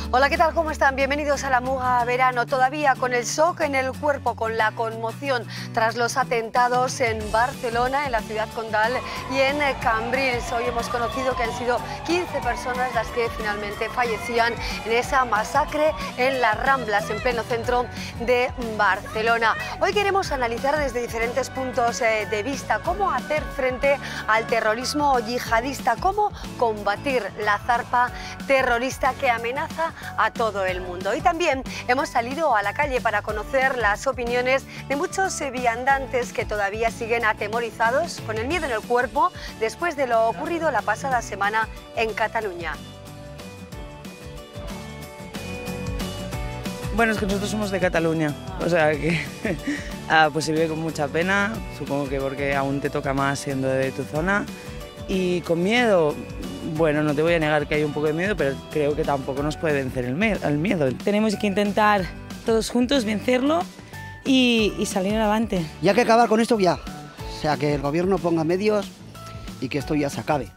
Hola, ¿qué tal? ¿Cómo están? Bienvenidos a la Muga Verano. Todavía con el shock en el cuerpo, con la conmoción tras los atentados en Barcelona, en la ciudad condal y en Cambrils. Hoy hemos conocido que han sido 15 personas las que finalmente fallecían en esa masacre en las Ramblas, en pleno centro de Barcelona. Hoy queremos analizar desde diferentes puntos de vista cómo hacer frente al terrorismo yihadista, cómo combatir la zarpa terrorista que amenaza a todo el mundo. Y también hemos salido a la calle para conocer las opiniones de muchos viandantes que todavía siguen atemorizados, con el miedo en el cuerpo, después de lo ocurrido la pasada semana en Cataluña. Bueno, es que nosotros somos de Cataluña, o sea que pues se vive con mucha pena, supongo que porque aún te toca más siendo de tu zona. Y con miedo, bueno, no te voy a negar que hay un poco de miedo, pero creo que tampoco nos puede vencer el miedo. Tenemos que intentar todos juntos vencerlo y salir adelante. Y hay que acabar con esto ya, o sea, que el gobierno ponga medios y que esto ya se acabe.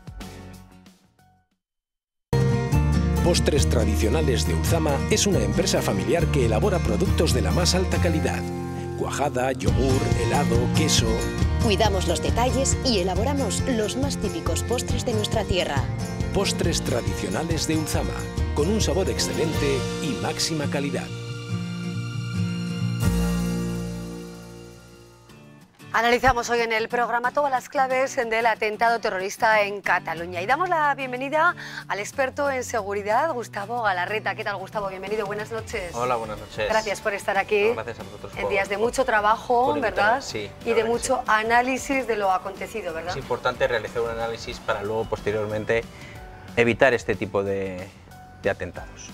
Postres Tradicionales de Uzama es una empresa familiar que elabora productos de la más alta calidad. Cuajada, yogur, helado, queso. Cuidamos los detalles y elaboramos los más típicos postres de nuestra tierra. Postres Tradicionales de Uzama, con un sabor excelente y máxima calidad. Analizamos hoy en el programa todas las claves del atentado terrorista en Cataluña y damos la bienvenida al experto en seguridad, Gustavo Galarreta. ¿Qué tal, Gustavo? Bienvenido, buenas noches. Hola, buenas noches. Gracias por estar aquí. No, gracias a vosotros. En días de mucho trabajo, ¿verdad? Sí. Y de mucho análisis de lo acontecido, ¿verdad? Es importante realizar un análisis para luego, posteriormente, evitar este tipo de atentados.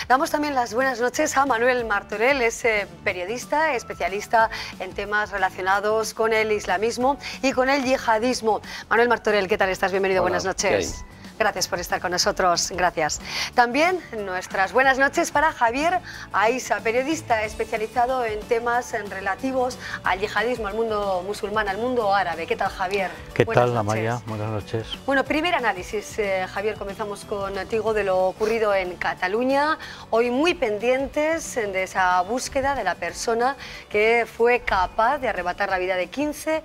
Damos también las buenas noches a Manuel Martorell, es periodista, especialista en temas relacionados con el islamismo y con el yihadismo. Manuel Martorell, ¿qué tal estás? Bienvenido, Hola, buenas noches. Gracias por estar con nosotros, gracias. También nuestras buenas noches para Javier Aisa, periodista especializado en temas relativos al yihadismo, al mundo musulmán, al mundo árabe. ¿Qué tal, Javier? ¿Qué tal, Amaya? Buenas noches. Bueno, primer análisis, Javier, comenzamos contigo de lo ocurrido en Cataluña. Hoy muy pendientes de esa búsqueda de la persona que fue capaz de arrebatar la vida de 15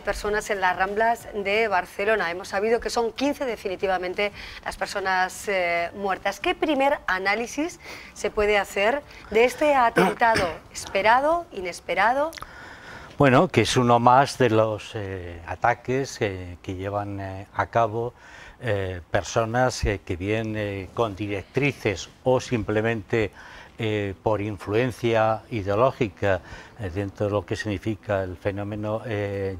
personas en las Ramblas de Barcelona. Hemos sabido que son 15 definitivamente las personas muertas. ¿Qué primer análisis se puede hacer de este atentado esperado, inesperado? Bueno, que es uno más de los ataques que llevan a cabo personas que bien con directrices o simplemente por influencia ideológica dentro de lo que significa el fenómeno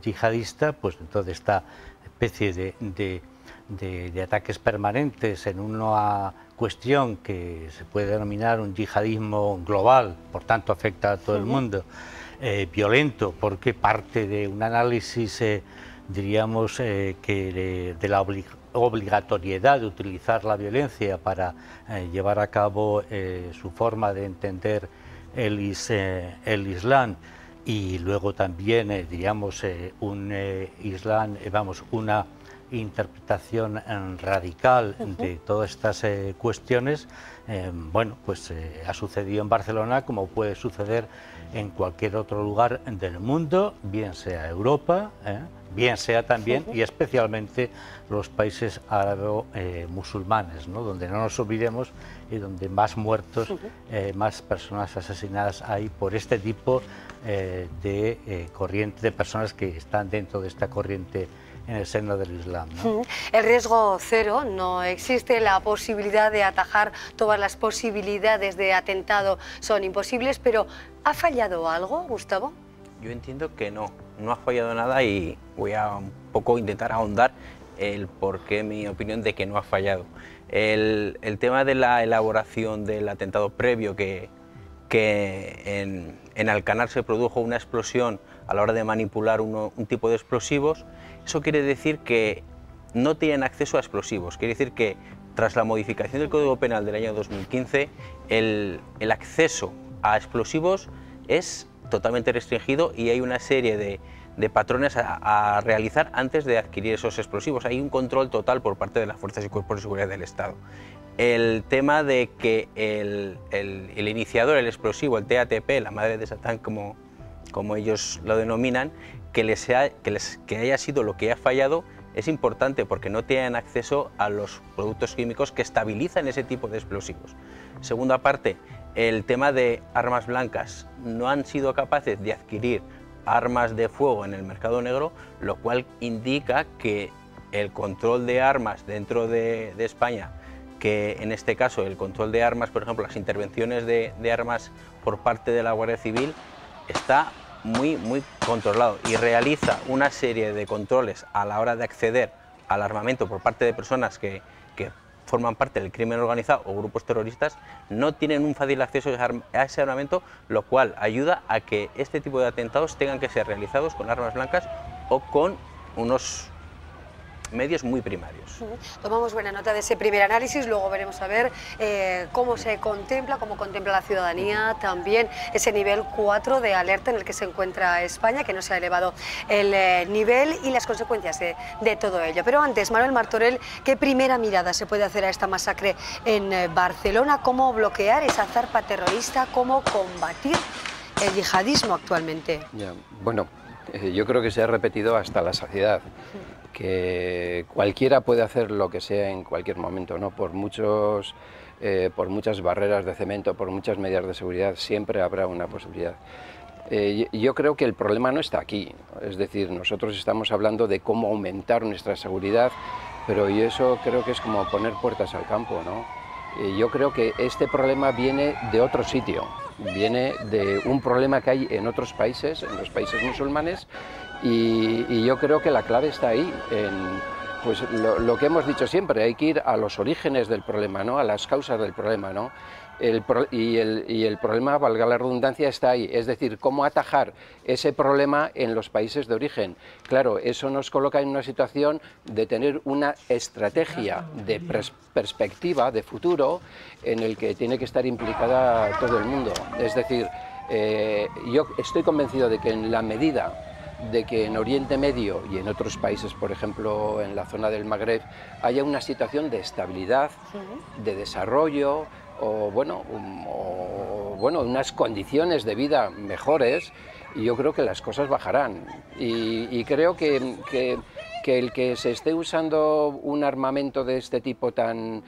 yihadista, pues entonces esta especie de ataques permanentes en una cuestión que se puede denominar un yihadismo global, por tanto afecta a todo el mundo, violento, porque parte de un análisis, diríamos, que de la obligatoriedad de utilizar la violencia para llevar a cabo su forma de entender el Islam, y luego también, diríamos, un Islam, una interpretación radical de todas estas cuestiones, bueno, pues ha sucedido en Barcelona como puede suceder en cualquier otro lugar del mundo, bien sea Europa, bien sea también y especialmente los países árabo-musulmanes, ¿no? Donde no nos olvidemos y donde más muertos, más personas asesinadas hay por este tipo de corriente de personas que están dentro de esta corriente en el seno del Islam, ¿no? El riesgo cero, no existe la posibilidad de atajar, todas las posibilidades de atentado son imposibles, pero ¿ha fallado algo, Gustavo? Yo entiendo que no ha fallado nada y voy a un poco intentar ahondar el porqué, mi opinión, de que no ha fallado. El tema de la elaboración del atentado previo, que en Alcanar se produjo una explosión a la hora de manipular un tipo de explosivos. Eso quiere decir que no tienen acceso a explosivos, quiere decir que tras la modificación del Código Penal del año 2015, el acceso a explosivos es totalmente restringido y hay una serie de patrones a realizar antes de adquirir esos explosivos. Hay un control total por parte de las fuerzas y cuerpos de seguridad del Estado. el tema de que el iniciador, el explosivo, el TATP, la madre de Satán, como ellos lo denominan, que haya sido lo que ha fallado, es importante porque no tienen acceso a los productos químicos que estabilizan ese tipo de explosivos. Segunda parte, el tema de armas blancas. No han sido capaces de adquirir armas de fuego en el mercado negro, lo cual indica que el control de armas dentro de España, que en este caso el control de armas, por ejemplo, las intervenciones de armas por parte de la Guardia Civil, está muy controlado y realiza una serie de controles a la hora de acceder al armamento por parte de personas que forman parte del crimen organizado o grupos terroristas. No tienen un fácil acceso a ese armamento, lo cual ayuda a que este tipo de atentados tengan que ser realizados con armas blancas o con unos medios muy primarios. Tomamos buena nota de ese primer análisis, luego veremos a ver cómo contempla la ciudadanía también ese nivel 4 de alerta en el que se encuentra España, que no se ha elevado el nivel y las consecuencias de todo ello. Pero antes, Manuel Martorell, ¿qué primera mirada se puede hacer a esta masacre en Barcelona? ¿Cómo bloquear esa zarpa terrorista? ¿Cómo combatir el yihadismo actualmente? Bueno, yo creo que se ha repetido hasta la saciedad, que cualquiera puede hacer lo que sea en cualquier momento, ¿no? Por muchas barreras de cemento, por muchas medidas de seguridad, siempre habrá una posibilidad. Yo creo que el problema no está aquí, es decir, nosotros estamos hablando de cómo aumentar nuestra seguridad, pero eso creo que es como poner puertas al campo, ¿no? Yo creo que este problema viene de otro sitio, viene de un problema que hay en otros países, en los países musulmanes, y yo creo que la clave está ahí, pues lo que hemos dicho siempre, hay que ir a los orígenes del problema, ¿no? A las causas del problema, ¿no? Y el problema, valga la redundancia, está ahí, es decir, cómo atajar ese problema en los países de origen. Claro, eso nos coloca en una situación de tener una estrategia de perspectiva, de futuro, en el que tiene que estar implicada todo el mundo. Es decir, yo estoy convencido de que en la medida de que en Oriente Medio y en otros países, por ejemplo en la zona del Magreb, haya una situación de estabilidad, de desarrollo, o unas condiciones de vida mejores, y yo creo que las cosas bajarán. Y creo que el que se esté usando un armamento de este tipo tan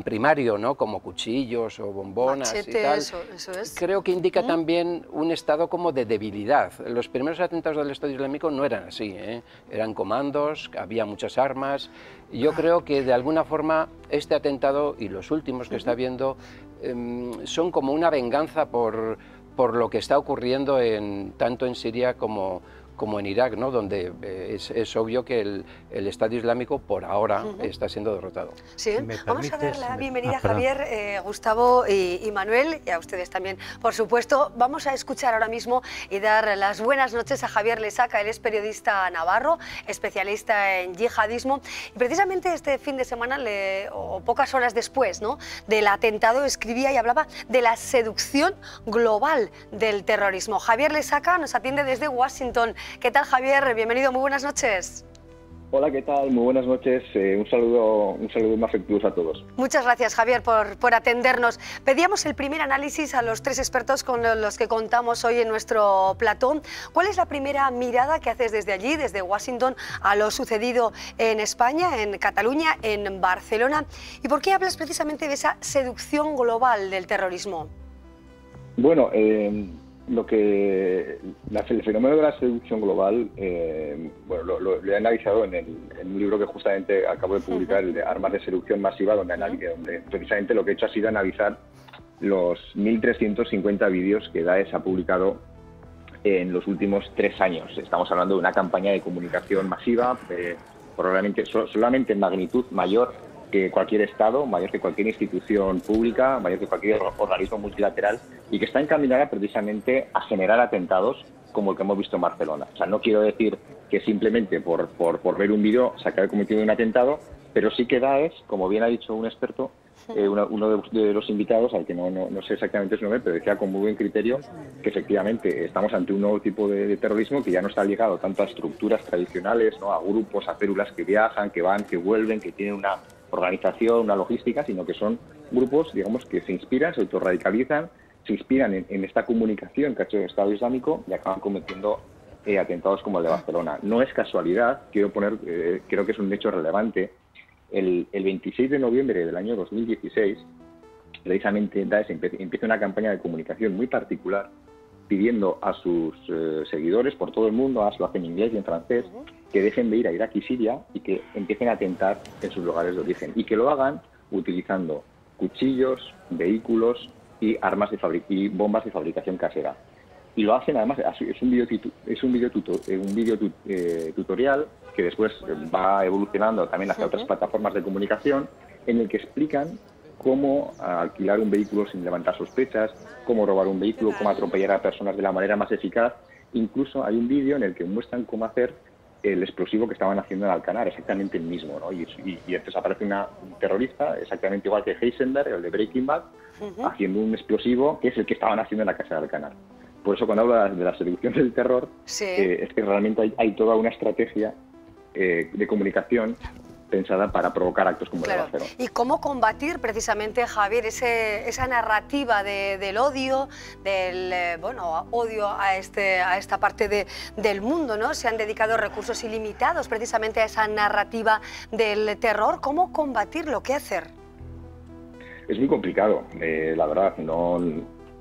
primario, ¿no? Como cuchillos o bombonas, machetes, y tal, eso es. Creo que indica también un estado como de debilidad. Los primeros atentados del Estado Islámico no eran así, eran comandos, había muchas armas. Yo creo que de alguna forma este atentado y los últimos que está habiendo son como una venganza por lo que está ocurriendo tanto en Siria como en Irak, ¿no? Donde es obvio que el Estado Islámico por ahora está siendo derrotado. Sí, vamos a dar la bienvenida a Javier, Gustavo y Manuel, y a ustedes también, por supuesto. Vamos a escuchar ahora mismo y dar las buenas noches a Javier Lesaca. Él es periodista navarro, especialista en yihadismo, y precisamente este fin de semana, o pocas horas después, ¿no?, del atentado, escribía y hablaba de la seducción global del terrorismo. Javier Lesaca nos atiende desde Washington. ¿Qué tal, Javier? Bienvenido, muy buenas noches. Hola, ¿qué tal? Muy buenas noches. Un saludo muy afectuoso a todos. Muchas gracias, Javier, por atendernos. Pedíamos el primer análisis a los tres expertos con los que contamos hoy en nuestro plató. ¿Cuál es la primera mirada que haces desde allí, desde Washington, a lo sucedido en España, en Cataluña, en Barcelona? ¿Y por qué hablas precisamente de esa seducción global del terrorismo? Bueno, el fenómeno de la seducción global, lo he analizado en un libro que justamente acabo de publicar, el de Armas de Seducción Masiva, donde precisamente lo que he hecho ha sido analizar los 1.350 vídeos que Daesh ha publicado en los últimos 3 años. Estamos hablando de una campaña de comunicación masiva, probablemente solamente en magnitud mayor que cualquier Estado, mayor que cualquier institución pública, mayor que cualquier organismo multilateral, y que está encaminada precisamente a generar atentados como el que hemos visto en Barcelona. O sea, no quiero decir que simplemente por ver un vídeo se acabe cometiendo un atentado, pero sí que Daesh, como bien ha dicho un experto, uno de los invitados, al que no sé exactamente su nombre, pero decía con muy buen criterio que efectivamente estamos ante un nuevo tipo de terrorismo que ya no está ligado tanto a estructuras tradicionales, ¿no?, a grupos, a células que viajan, que van, que vuelven, que tienen organización, una logística, sino que son grupos, digamos, que se inspiran, se autorradicalizan, se inspiran en esta comunicación que ha hecho el Estado Islámico y acaban cometiendo atentados como el de Barcelona. No es casualidad, creo que es un hecho relevante. El 26 de noviembre del año 2016, precisamente Daesh empieza una campaña de comunicación muy particular pidiendo a sus seguidores por todo el mundo, lo hacen en inglés y en francés, que dejen de ir a Irak y Siria y que empiecen a atentar en sus lugares de origen y que lo hagan utilizando cuchillos, vehículos y armas y bombas de fabricación casera. Y lo hacen, además, es un video tutorial que después va evolucionando también hacia otras plataformas de comunicación, en el que explican cómo alquilar un vehículo sin levantar sospechas, cómo robar un vehículo, cómo atropellar a personas de la manera más eficaz. Incluso hay un vídeo en el que muestran cómo hacer el explosivo que estaban haciendo en Alcanar, exactamente el mismo, ¿no? Y entonces aparece un terrorista, exactamente igual que Heisenberg, el de Breaking Bad, haciendo un explosivo que es el que estaban haciendo en la casa de Alcanar. Por eso cuando hablo de la seducción del terror, es que realmente hay toda una estrategia de comunicación pensada para provocar actos como el de Barcelona. ¿Y cómo combatir precisamente, Javier, esa narrativa del odio, odio a esta parte del mundo, ¿no? Se han dedicado recursos ilimitados precisamente a esa narrativa del terror. ¿Cómo combatirlo? ¿Qué hacer? Es muy complicado, la verdad. No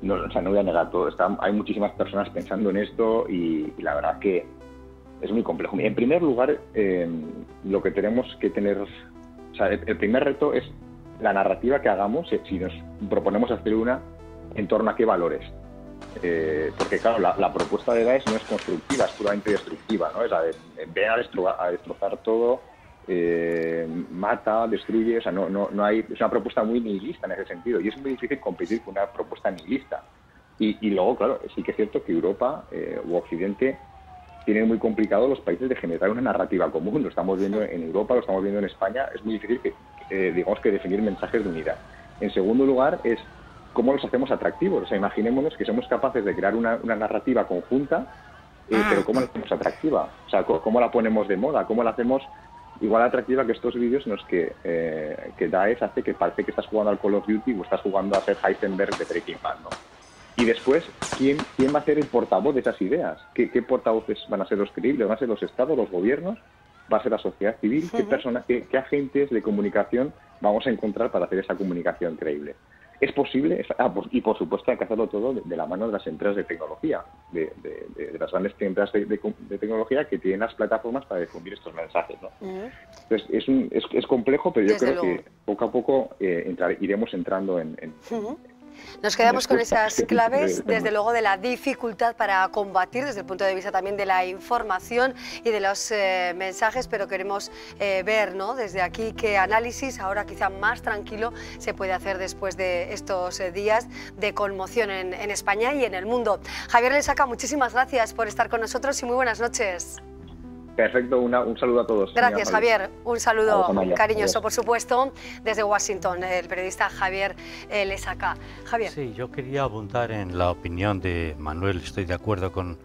voy a negar todo. Hay muchísimas personas pensando en esto y la verdad que es muy complejo. En primer lugar, lo que tenemos que tener, el primer reto es la narrativa que hagamos, si nos proponemos hacer una, en torno a qué valores. Porque claro, la propuesta de Daesh no es constructiva, es puramente destructiva, ¿no? Es ven a destrozar todo, mata, destruye, es una propuesta muy nihilista en ese sentido, y es muy difícil competir con una propuesta nihilista. Y luego, claro, sí que es cierto que Europa u Occidente tienen muy complicado los países de generar una narrativa común. Lo estamos viendo en Europa, lo estamos viendo en España. Es muy difícil que definir mensajes de unidad. En segundo lugar, es cómo los hacemos atractivos. Imaginémonos que somos capaces de crear una narrativa conjunta, pero ¿cómo la hacemos atractiva? ¿Cómo la ponemos de moda? ¿Cómo la hacemos igual atractiva que estos vídeos en los que Daesh hace que parece que estás jugando al Call of Duty o estás jugando a ser Heisenberg de Breaking Bad, ¿no? Y después, ¿quién va a ser el portavoz de esas ideas? ¿Qué portavoces van a ser los creíbles? ¿Van a ser los estados, los gobiernos? ¿Va a ser la sociedad civil? ¿Qué agentes de comunicación vamos a encontrar para hacer esa comunicación creíble? ¿Es posible? Y por supuesto hay que hacerlo todo de la mano de las empresas de tecnología, de las grandes empresas de tecnología que tienen las plataformas para difundir estos mensajes, ¿no? Entonces es complejo, pero yo creo que poco a poco iremos entrando en Nos quedamos con esas claves, desde luego, de la dificultad para combatir, desde el punto de vista también de la información y de los mensajes, pero queremos ver, ¿no?, desde aquí qué análisis, ahora quizá más tranquilo, se puede hacer después de estos días de conmoción en España y en el mundo. Javier Lesaca, muchísimas gracias por estar con nosotros y muy buenas noches. Perfecto, un saludo a todos. Gracias, Javier. Un saludo cariñoso, por supuesto, desde Washington, el periodista Javier Lesaca. Javier. Sí, yo quería abundar en la opinión de Manuel. Estoy de acuerdo con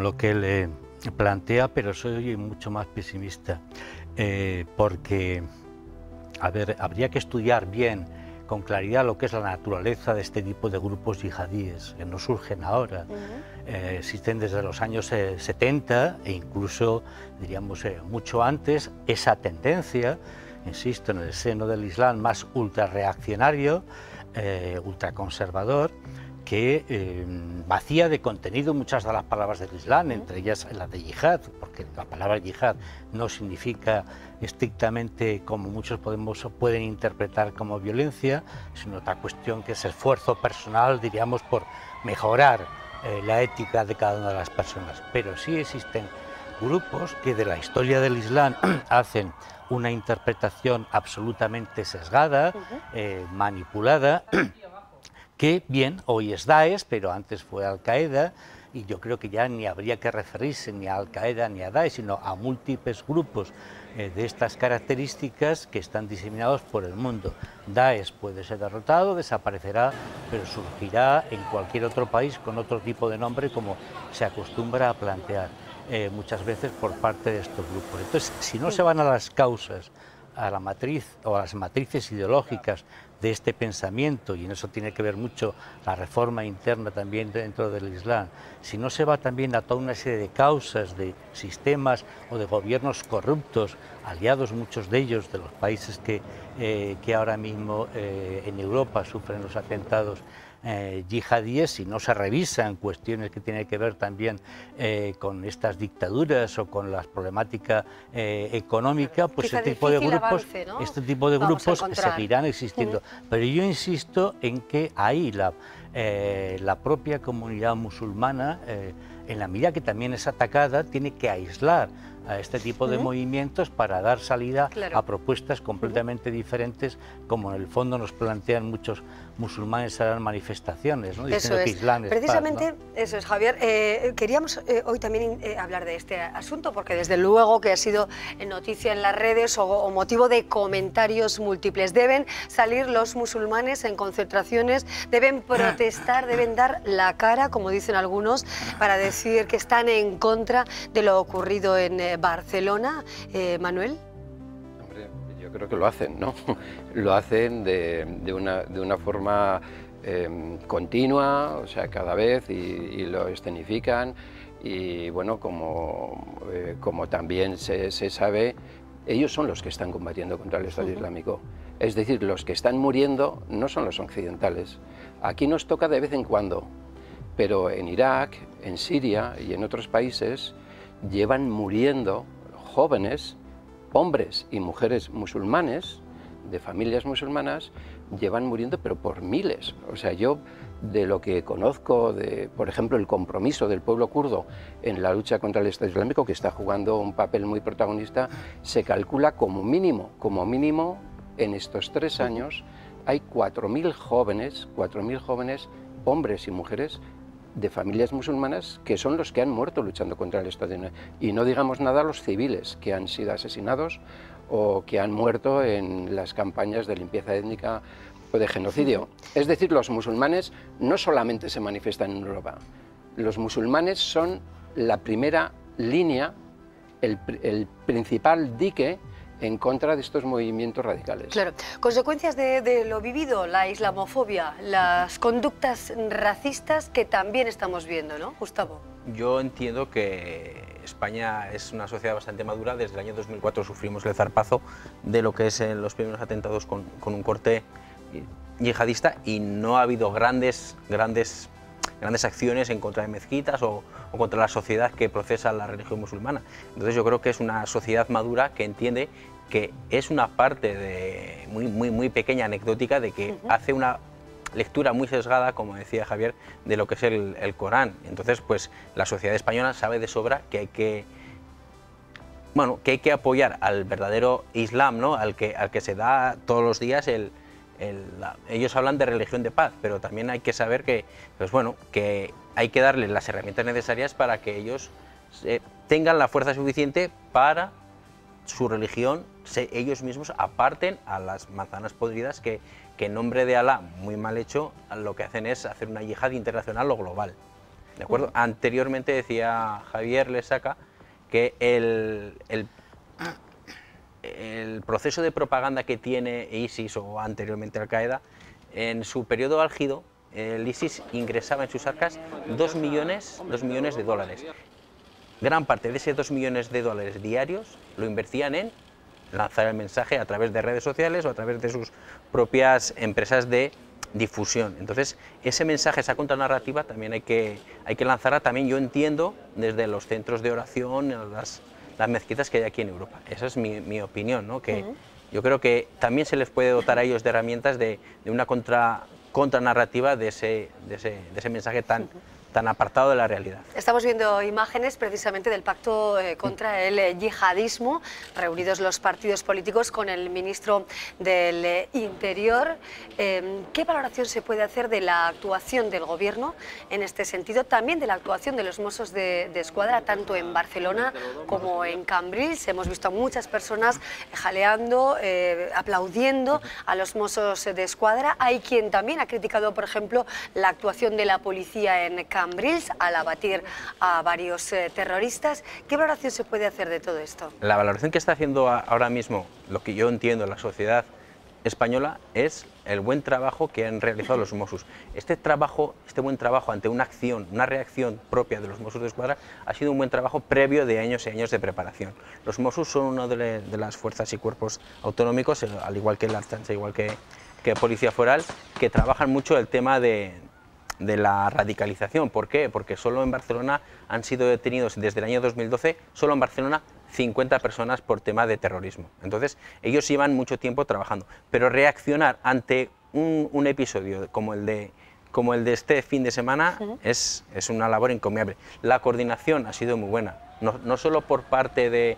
lo que él plantea, pero soy mucho más pesimista, porque, a ver, habría que estudiar bien, con claridad, lo que es la naturaleza de este tipo de grupos yihadíes, que no surgen ahora. Existen desde los años 70 e incluso, diríamos, mucho antes, esa tendencia, insisto, en el seno del Islam más ultrarreaccionario, ultraconservador, que vacía de contenido muchas de las palabras del Islam, entre ellas la de yihad, porque la palabra yihad no significa estrictamente, como muchos pueden interpretar, como violencia, sino otra cuestión que es esfuerzo personal, diríamos, por mejorar la ética de cada una de las personas. Pero sí existen grupos que de la historia del Islam hacen una interpretación absolutamente sesgada, manipulada, que bien, hoy es Daesh, pero antes fue Al-Qaeda, y yo creo que ya ni habría que referirse ni a Al-Qaeda ni a Daesh, sino a múltiples grupos de estas características que están diseminados por el mundo. Daesh puede ser derrotado, desaparecerá, pero surgirá en cualquier otro país con otro tipo de nombre, como se acostumbra a plantear muchas veces por parte de estos grupos. Entonces, si no se van a las causas, a la matriz o a las matrices ideológicas de este pensamiento, y en eso tiene que ver mucho la reforma interna también dentro del Islam, si no se va también a toda una serie de causas, de sistemas o de gobiernos corruptos, aliados muchos de ellos de los países que ahora mismo en Europa sufren los atentados yihadíes, si no se revisan cuestiones que tienen que ver también con estas dictaduras o con la problemática económica, pues este tipo de grupos, avance, ¿no? este tipo de grupos seguirán existiendo. Pero yo insisto en que ahí la propia comunidad musulmana, en la medida que también es atacada, tiene que aislar a este tipo de movimientos para dar salida a propuestas completamente diferentes, como en el fondo nos plantean muchos musulmanes a las manifestaciones, ¿no? Diciendo que Islam es precisamente paz, ¿no? Eso es, Javier. Queríamos hoy también hablar de este asunto, porque desde luego que ha sido noticia en las redes o motivo de comentarios múltiples. Deben salir los musulmanes en concentraciones, deben protestar, deben dar la cara, como dicen algunos, para decir que están en contra de lo ocurrido en Barcelona. Manuel. Hombre, yo creo que lo hacen, ¿no? Lo hacen de una forma continua, o sea, cada vez, y lo escenifican, y bueno, como también se sabe, ellos son los que están combatiendo contra el Estado Islámico. Es decir, los que están muriendo no son los occidentales. Aquí nos toca de vez en cuando, pero en Irak, en Siria y en otros países llevan muriendo jóvenes, hombres y mujeres musulmanes, de familias musulmanas, llevan muriendo pero por miles. O sea, yo de lo que conozco, por ejemplo, el compromiso del pueblo kurdo en la lucha contra el Estado Islámico, que está jugando un papel muy protagonista, se calcula como mínimo en estos 3 años hay 4.000 jóvenes, hombres y mujeres, de familias musulmanas, que son los que han muerto luchando contra el Estado. Y no digamos nada a los civiles que han sido asesinados o que han muerto en las campañas de limpieza étnica o de genocidio. Es decir, los musulmanes no solamente se manifiestan en Europa, los musulmanes son la primera línea, el principal dique en contra de estos movimientos radicales. Claro, consecuencias de lo vivido, la islamofobia, las conductas racistas que también estamos viendo, ¿no, Gustavo? Yo entiendo que España es una sociedad bastante madura. Desde el año 2004 sufrimos el zarpazo de lo que es los primeros atentados con un corte yihadista, y no ha habido grandes acciones en contra de mezquitas o contra la sociedad que profesa la religión musulmana. Entonces yo creo que es una sociedad madura que entiende que es una parte muy pequeña, anecdótica, de que hace una lectura muy sesgada, como decía Javier, de lo que es el Corán. Entonces, pues la sociedad española sabe de sobra que hay que apoyar al verdadero Islam, ¿no? al que se da todos los días ellos hablan de religión de paz, pero también hay que saber que, pues bueno, que hay que darles las herramientas necesarias para que ellos tengan la fuerza suficiente para su religión, ellos mismos aparten a las manzanas podridas que en nombre de Alá, muy mal hecho, lo que hacen es hacer una yihad internacional o global. ¿De acuerdo? Anteriormente decía Javier Lesaca que el proceso de propaganda que tiene ISIS o anteriormente Al-Qaeda, en su periodo álgido, el ISIS ingresaba en sus arcas 2 millones de dólares. Gran parte de ese 2 millones de dólares diarios lo invertían en lanzar el mensaje a través de redes sociales o a través de sus propias empresas de difusión. Entonces, ese mensaje, esa contranarrativa, también hay que lanzarla, también yo entiendo, desde los centros de oración, las mezquitas que hay aquí en Europa. Esa es mi opinión, ¿no? Que yo creo que también se les puede dotar a ellos de herramientas de una contranarrativa de ese mensaje tan apartado de la realidad. Estamos viendo imágenes precisamente del pacto contra el yihadismo, reunidos los partidos políticos con el ministro del Interior. ¿Qué valoración se puede hacer de la actuación del Gobierno en este sentido? También de la actuación de los Mossos de Escuadra, tanto en Barcelona como en Cambrils. Hemos visto a muchas personas jaleando, aplaudiendo a los Mossos de Escuadra. Hay quien también ha criticado, por ejemplo, la actuación de la policía en Cambrils. Cambrils al abatir a varios terroristas. ¿Qué valoración se puede hacer de todo esto? La valoración que está haciendo ahora mismo, lo que yo entiendo, la sociedad española, es el buen trabajo que han realizado los Mossos. Este buen trabajo ante una acción, una reacción propia de los Mossos de Escuadra, ha sido un buen trabajo previo de años y años de preparación. Los Mossos son una de las fuerzas y cuerpos autonómicos, al igual que la Ertzaintza, igual que Policía Foral, que trabajan mucho el tema de la radicalización. ¿Por qué? Porque solo en Barcelona han sido detenidos desde el año 2012, solo en Barcelona, 50 personas por tema de terrorismo. Entonces, ellos llevan mucho tiempo trabajando, pero reaccionar ante un episodio como el de este fin de semana es una labor encomiable. La coordinación ha sido muy buena, no solo por parte de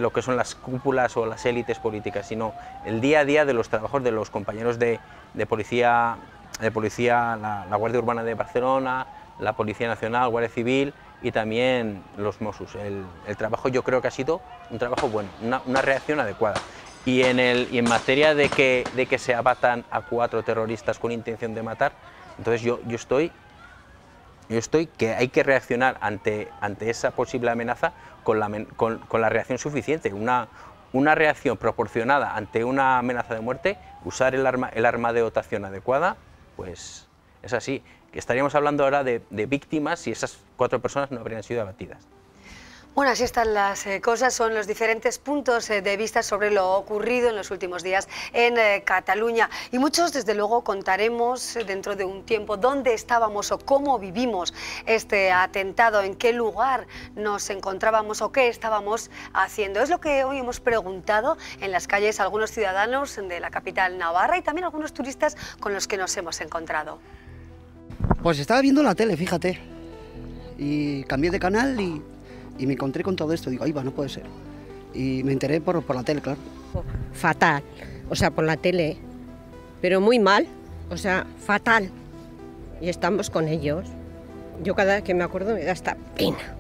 lo que son las cúpulas o las élites políticas, sino el día a día de los trabajos de los compañeros de policía, la Guardia Urbana de Barcelona, la Policía Nacional, Guardia Civil y también los Mossos. El trabajo yo creo que ha sido un trabajo bueno, una reacción adecuada. Y en materia de que se abatan a 4 terroristas con intención de matar, entonces yo estoy que hay que reaccionar ante esa posible amenaza con la reacción suficiente, una reacción proporcionada ante una amenaza de muerte, usar el arma de dotación adecuada, pues es así. Que estaríamos hablando ahora de víctimas si esas 4 personas no habrían sido abatidas. Bueno, así están las cosas, son los diferentes puntos de vista sobre lo ocurrido en los últimos días en Cataluña. Y muchos, desde luego, contaremos dentro de un tiempo dónde estábamos o cómo vivimos este atentado, en qué lugar nos encontrábamos o qué estábamos haciendo. Es lo que hoy hemos preguntado en las calles a algunos ciudadanos de la capital navarra y también a algunos turistas con los que nos hemos encontrado. Pues estaba viendo la tele, fíjate, y cambié de canal y me encontré con todo esto. Digo, ahí va, no puede ser. Y me enteré por la tele, claro. Fatal, o sea, por la tele, pero muy mal, o sea, fatal. Y estamos con ellos. Yo cada vez que me acuerdo me da hasta pena.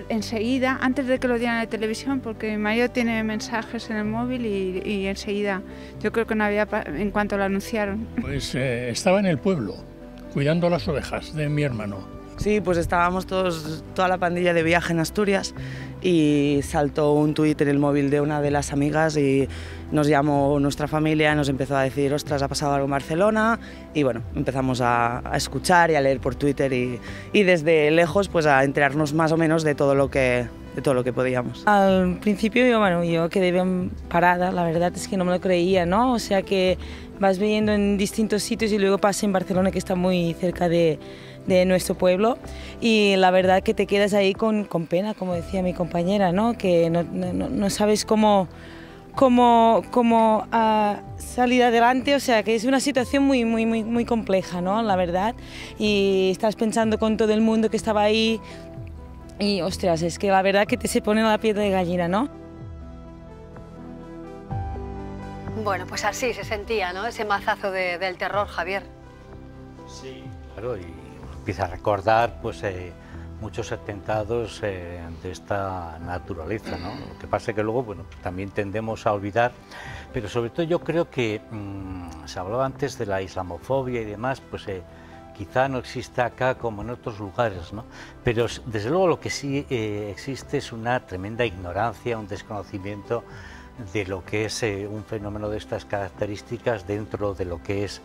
Enseguida, antes de que lo dieran en la televisión, porque mi marido tiene mensajes en el móvil y enseguida, yo creo que no había, en cuanto lo anunciaron. Pues estaba en el pueblo, cuidando las ovejas de mi hermano. Sí, pues estábamos toda la pandilla de viaje en Asturias y saltó un tuit en el móvil de una de las amigas y nos llamó nuestra familia, nos empezó a decir, ostras, ha pasado algo en Barcelona, y bueno, empezamos a escuchar y a leer por Twitter y desde lejos pues a enterarnos más o menos de todo lo que podíamos. Al principio yo quedé bien parada, la verdad es que no me lo creía, ¿no? O sea que vas viendo en distintos sitios y luego pasé en Barcelona, que está muy cerca de nuestro pueblo, y la verdad que te quedas ahí con pena, como decía mi compañera, ¿no? Que no sabes cómo salir adelante, o sea que es una situación muy compleja, ¿no? La verdad, y estás pensando con todo el mundo que estaba ahí y ostras, es que la verdad que se pone la piel de gallina, ¿no? Bueno, pues así se sentía, ¿no? Ese mazazo del terror, Javier. Sí, claro, y empieza a recordar pues muchos atentados de esta naturaleza, ¿no? Lo que pasa es que luego, bueno, también tendemos a olvidar, pero sobre todo yo creo que se hablaba antes de la islamofobia y demás, pues quizá no existe acá como en otros lugares, ¿no? Pero desde luego lo que sí existe es una tremenda ignorancia, un desconocimiento de lo que es un fenómeno de estas características, dentro de lo que es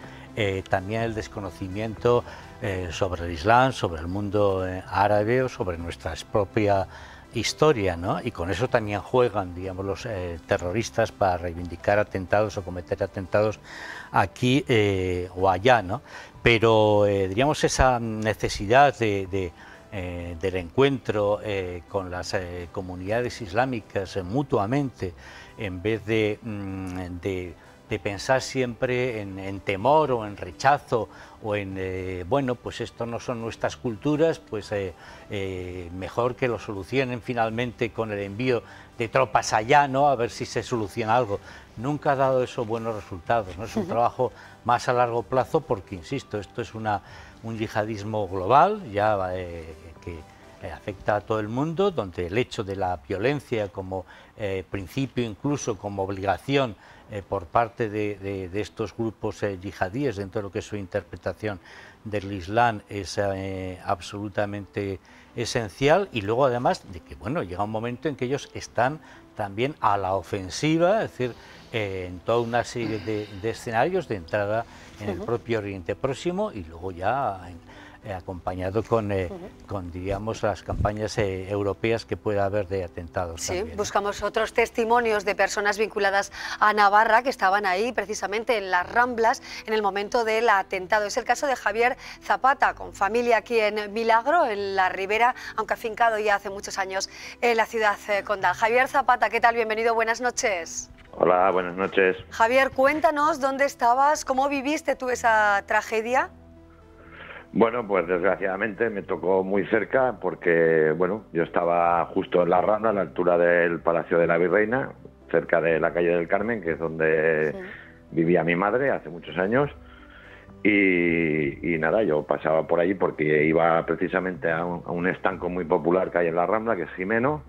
también el desconocimiento sobre el Islam, sobre el mundo árabe o sobre nuestra propia historia, ¿no? Y con eso también juegan, digamos, los terroristas para reivindicar atentados o cometer atentados aquí o allá, ¿no? Pero, diríamos, esa necesidad del encuentro con las comunidades islámicas mutuamente, en vez de pensar siempre en temor o en rechazo o en, bueno, pues esto no son nuestras culturas, pues mejor que lo solucionen finalmente con el envío de tropas allá, ¿no? A ver si se soluciona algo. Nunca ha dado eso buenos resultados, ¿no? Es un trabajo más a largo plazo porque, insisto, esto es un yihadismo global, ya que afecta a todo el mundo, donde el hecho de la violencia como principio, incluso como obligación por parte de estos grupos yihadíes, dentro de lo que es su interpretación del Islam, es absolutamente esencial. Y luego además de que, bueno, llega un momento en que ellos están también a la ofensiva, es decir, en toda una serie de escenarios de entrada en el propio Oriente Próximo, y luego ya acompañado con, diríamos, las campañas europeas que pueda haber de atentados. Sí, también, ¿no? Buscamos otros testimonios de personas vinculadas a Navarra que estaban ahí precisamente en las Ramblas en el momento del atentado. Es el caso de Javier Zapata, con familia aquí en Milagro, en la Ribera, aunque afincado ya hace muchos años en la ciudad condal. Javier Zapata, ¿qué tal? Bienvenido, buenas noches. Hola, buenas noches. Javier, cuéntanos dónde estabas, cómo viviste tú esa tragedia. Bueno, pues desgraciadamente me tocó muy cerca porque, bueno, yo estaba justo en la Rambla, a la altura del Palacio de la Virreina, cerca de la calle del Carmen, que es donde vivía mi madre hace muchos años. Y nada, yo pasaba por allí porque iba precisamente a un estanco muy popular que hay en la Rambla, que es Jimeno,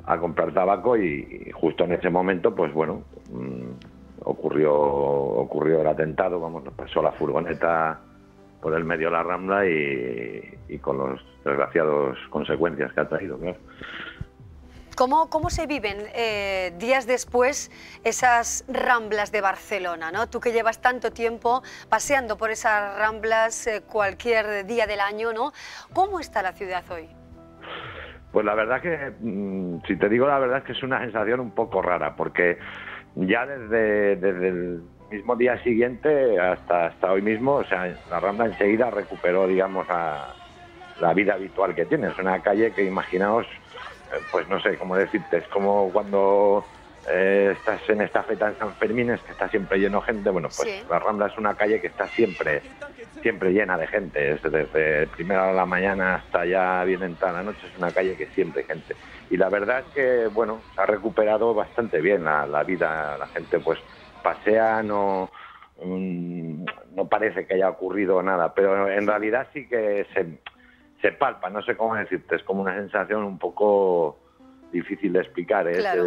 a comprar tabaco, y justo en ese momento, pues bueno, ocurrió el atentado. Vamos, nos pasó la furgoneta por el medio de la Rambla y con los desgraciados consecuencias que ha traído, claro. ¿Cómo se viven días después esas Ramblas de Barcelona, ¿no? Tú que llevas tanto tiempo paseando por esas Ramblas cualquier día del año, ¿no? ¿Cómo está la ciudad hoy? Pues la verdad que, si te digo la verdad, es que es una sensación un poco rara, porque ya desde el mismo día siguiente hasta hoy mismo, o sea, la Rambla enseguida recuperó, digamos, la vida habitual que tiene. Es una calle que, imaginaos, pues no sé cómo decirte, es como cuando estás en esta feta en San Fermín, es que está siempre lleno de gente. Bueno, pues sí, la Rambla es una calle que está siempre llena de gente, es desde primera hora de la mañana hasta ya bien entrada la noche, es una calle que siempre hay gente. Y la verdad es que, bueno, se ha recuperado bastante bien la vida, la gente pues pasea, no parece que haya ocurrido nada, pero en realidad sí que se palpa, no sé cómo decirte, es como una sensación un poco difícil de explicar. Claro.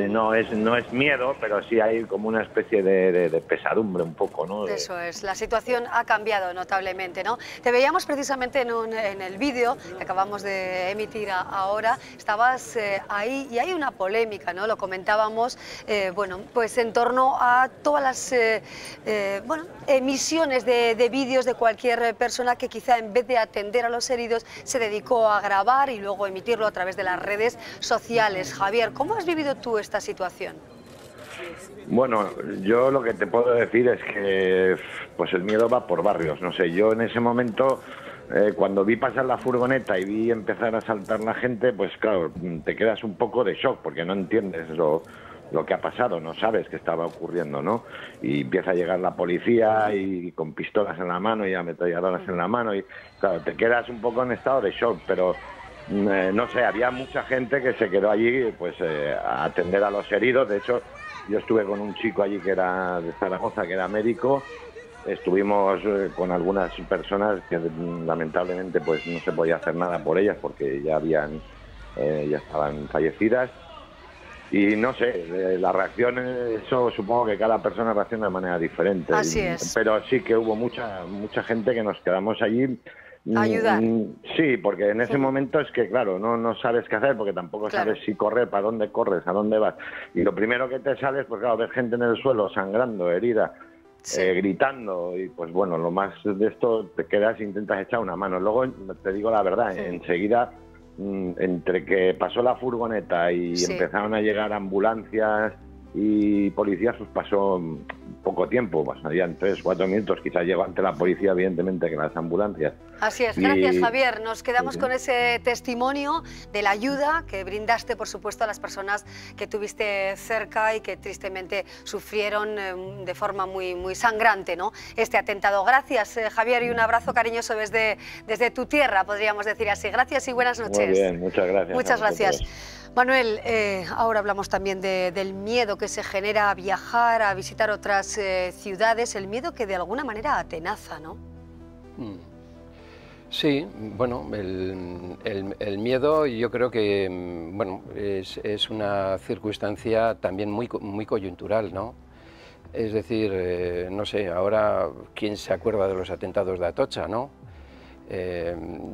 No es miedo, pero sí hay como una especie de pesadumbre un poco, ¿no? Eso es, la situación ha cambiado notablemente, ¿no? Te veíamos precisamente en el vídeo que acabamos de emitir ahora, estabas ahí y hay una polémica, ¿no? Lo comentábamos, bueno, pues en torno a todas las emisiones de vídeos de cualquier persona que quizá en vez de atender a los heridos se dedicó a grabar y luego emitirlo a través de las redes sociales. Javier, ¿cómo has vivido tú esta situación? Bueno, yo lo que te puedo decir es que pues el miedo va por barrios. No sé, yo en ese momento, cuando vi pasar la furgoneta y vi empezar a saltar la gente, pues claro, te quedas un poco de shock porque no entiendes lo que ha pasado, no sabes qué estaba ocurriendo, ¿no? Y empieza a llegar la policía y con pistolas en la mano y ametralladoras en la mano y claro, te quedas un poco en estado de shock, pero no sé, había mucha gente que se quedó allí pues a atender a los heridos. De hecho, yo estuve con un chico allí que era de Zaragoza, que era médico. Estuvimos con algunas personas que lamentablemente pues no se podía hacer nada por ellas porque ya estaban fallecidas. Y no sé, la reacción, eso supongo que cada persona reacciona de manera diferente. Así es. Pero sí que hubo mucha gente que nos quedamos allí. Ayudar. Sí, porque en ese momento es que, claro, no sabes qué hacer porque tampoco sabes si correr, para dónde corres, a dónde vas. Y lo primero que te sale es, pues claro, ver gente en el suelo sangrando, herida, gritando. Y pues bueno, lo más de esto te quedas e intentas echar una mano. Luego, te digo la verdad, enseguida, entre que pasó la furgoneta y empezaron a llegar ambulancias y policías, pues pasó poco tiempo, pasarían 3-4 minutos, quizás llegó ante la policía, evidentemente, que las ambulancias. Así es, gracias Javier, nos quedamos con ese testimonio de la ayuda que brindaste, por supuesto, a las personas que tuviste cerca y que tristemente sufrieron de forma muy sangrante, ¿no?, este atentado. Gracias Javier, y un abrazo cariñoso desde tu tierra, podríamos decir así. Gracias y buenas noches. Muy bien, muchas gracias. Muchas gracias. Manuel, ahora hablamos también del miedo que se genera a viajar, a visitar otras ciudades, el miedo que de alguna manera atenaza, ¿no? Sí, bueno, el miedo yo creo que bueno, es una circunstancia también muy coyuntural, ¿no? Es decir, no sé, ahora quién se acuerda de los atentados de Atocha, ¿no?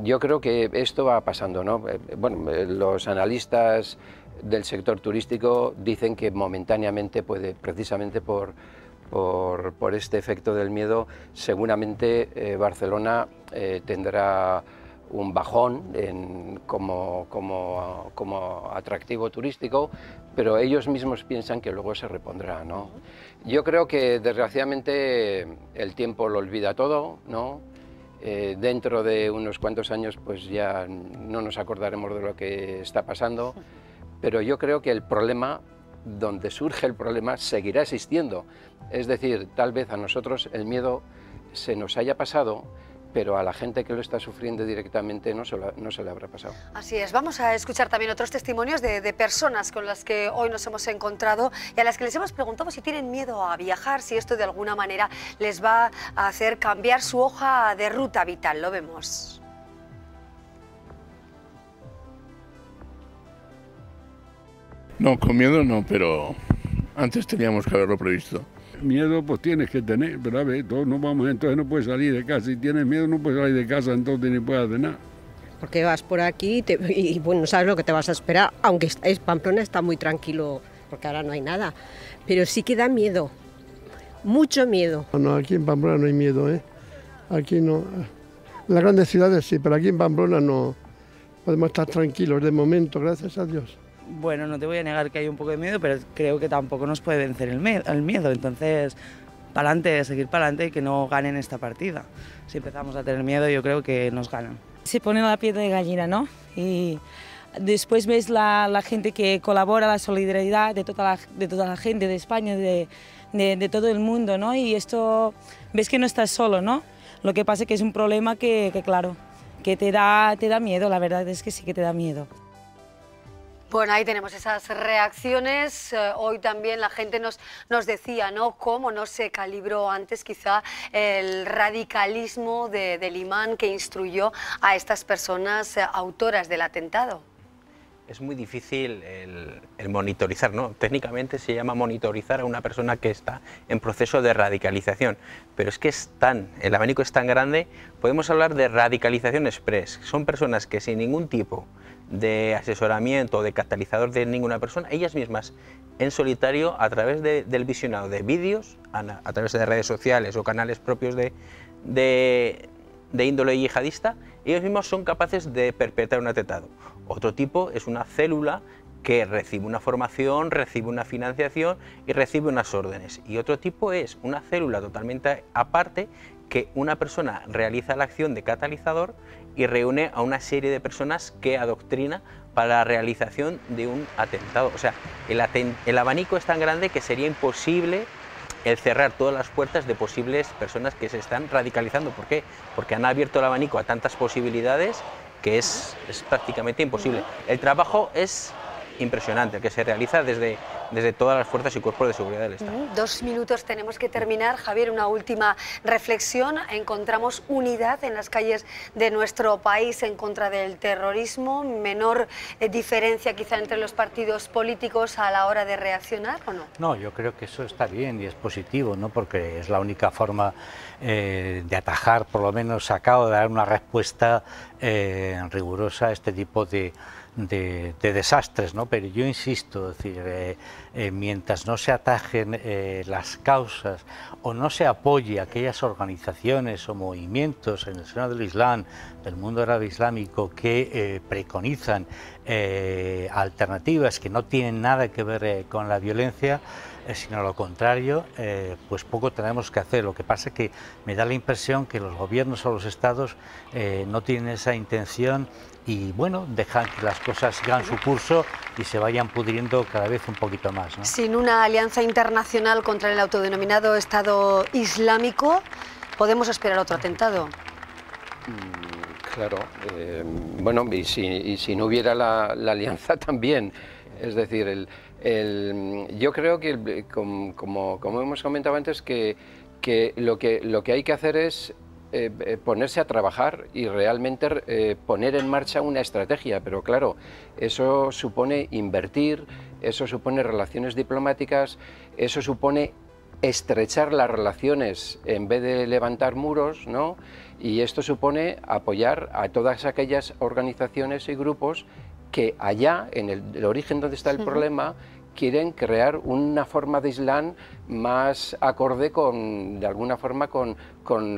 Yo creo que esto va pasando, ¿no? Bueno, los analistas del sector turístico dicen que momentáneamente puede, precisamente por este efecto del miedo, seguramente Barcelona tendrá un bajón como atractivo turístico, pero ellos mismos piensan que luego se repondrá, ¿no? Yo creo que desgraciadamente el tiempo lo olvida todo, ¿no? Dentro de unos cuantos años pues ya no nos acordaremos de lo que está pasando, pero yo creo que el problema, donde surge el problema, seguirá existiendo. Es decir, tal vez a nosotros el miedo se nos haya pasado, pero a la gente que lo está sufriendo directamente no se le habrá pasado. Así es, vamos a escuchar también otros testimonios de personas con las que hoy nos hemos encontrado y a las que les hemos preguntado si tienen miedo a viajar, si esto de alguna manera les va a hacer cambiar su hoja de ruta vital. Lo vemos. No, con miedo no, pero antes teníamos que haberlo previsto. Miedo pues tienes que tener, pero a ver, todos nos vamos, entonces no puedes salir de casa. Si tienes miedo no puedes salir de casa, entonces ni puedes hacer nada. Porque vas por aquí y bueno, sabes lo que te vas a esperar, aunque Pamplona está muy tranquilo, porque ahora no hay nada, pero sí que da miedo, mucho miedo. No, aquí en Pamplona no hay miedo, ¿eh? Aquí no. En las grandes ciudades sí, pero aquí en Pamplona no. Podemos estar tranquilos de momento, gracias a Dios. Bueno, no te voy a negar que hay un poco de miedo, pero creo que tampoco nos puede vencer el miedo. Entonces, para adelante, seguir para adelante y que no ganen esta partida. Si empezamos a tener miedo, yo creo que nos ganan. Se pone la piel de gallina, ¿no? Y después ves la gente que colabora, la solidaridad de toda la gente de España, de todo el mundo, ¿no? Y esto, ves que no estás solo, ¿no? Lo que pasa es que es un problema que claro, que te da miedo, la verdad es que sí que te da miedo. Bueno, ahí tenemos esas reacciones. Hoy también la gente nos decía, ¿no?, cómo no se calibró antes quizá el radicalismo del imán que instruyó a estas personas autoras del atentado. Es muy difícil el monitorizar, ¿no? Técnicamente se llama monitorizar a una persona que está en proceso de radicalización, pero es que el abanico es tan grande. Podemos hablar de radicalización express. Son personas que sin ningún tipo de asesoramiento o de catalizador de ninguna persona, ellas mismas en solitario, a través del visionado de vídeos, a través de redes sociales o canales propios de índole yihadista, ellos mismos son capaces de perpetrar un atentado. Otro tipo es una célula que recibe una formación, recibe una financiación y recibe unas órdenes. Y otro tipo es una célula totalmente aparte, que una persona realiza la acción de catalizador y reúne a una serie de personas que adoctrina para la realización de un atentado. O sea, el abanico es tan grande que sería imposible el cerrar todas las puertas de posibles personas que se están radicalizando. ¿Por qué? Porque han abierto el abanico a tantas posibilidades que es prácticamente imposible. El trabajo es impresionante, que se realiza desde todas las fuerzas y cuerpos de seguridad del Estado. 2 minutos tenemos que terminar. Javier, una última reflexión. Encontramos unidad en las calles de nuestro país en contra del terrorismo, menor diferencia quizá entre los partidos políticos a la hora de reaccionar, ¿o no? No, yo creo que eso está bien y es positivo, ¿no? Porque es la única forma de atajar, por lo menos acabo de dar una respuesta rigurosa a este tipo de desastres, ¿no? Pero yo insisto, es decir, mientras no se atajen las causas o no se apoye a aquellas organizaciones o movimientos en el seno del Islam, del mundo árabe islámico, que preconizan alternativas que no tienen nada que ver con la violencia, sino lo contrario, pues poco tenemos que hacer. Lo que pasa es que me da la impresión que los gobiernos o los estados no tienen esa intención y bueno, dejan que las cosas sigan su curso y se vayan pudriendo cada vez un poquito más, ¿no? Sin una alianza internacional contra el autodenominado Estado Islámico, ¿podemos esperar otro atentado? Claro, bueno, y si no hubiera la alianza también, es decir, yo creo que, como hemos comentado antes, que lo que hay que hacer es ponerse a trabajar y realmente poner en marcha una estrategia, pero claro, eso supone invertir, eso supone relaciones diplomáticas, eso supone estrechar las relaciones en vez de levantar muros, ¿no? Y esto supone apoyar a todas aquellas organizaciones y grupos que allá, en el origen donde está el problema, quieren crear una forma de Islam más acorde de alguna forma con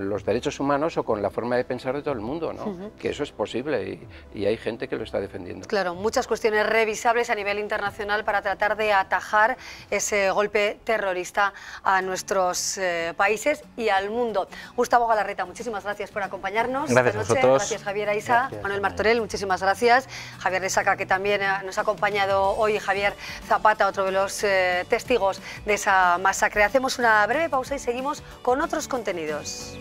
los derechos humanos o con la forma de pensar de todo el mundo, ¿no? Que eso es posible y hay gente que lo está defendiendo. Claro, muchas cuestiones revisables a nivel internacional para tratar de atajar ese golpe terrorista a nuestros países y al mundo. Gustavo Galarreta, muchísimas gracias por acompañarnos esta noche. Gracias Javier Aiza, Manuel Martorell, muchísimas gracias. Javier Resaca, que también nos ha acompañado hoy, Javier Zapata, otro de los testigos de esa masacre. Hacemos una breve pausa y seguimos con otros contenidos.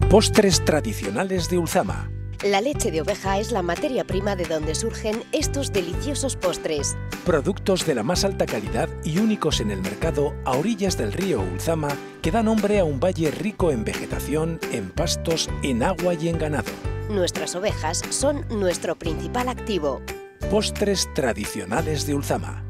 Postres tradicionales de Ulzama. La leche de oveja es la materia prima de donde surgen estos deliciosos postres. Productos de la más alta calidad y únicos en el mercado a orillas del río Ulzama que da nombre a un valle rico en vegetación, en pastos, en agua y en ganado. Nuestras ovejas son nuestro principal activo. Postres tradicionales de Ulzama.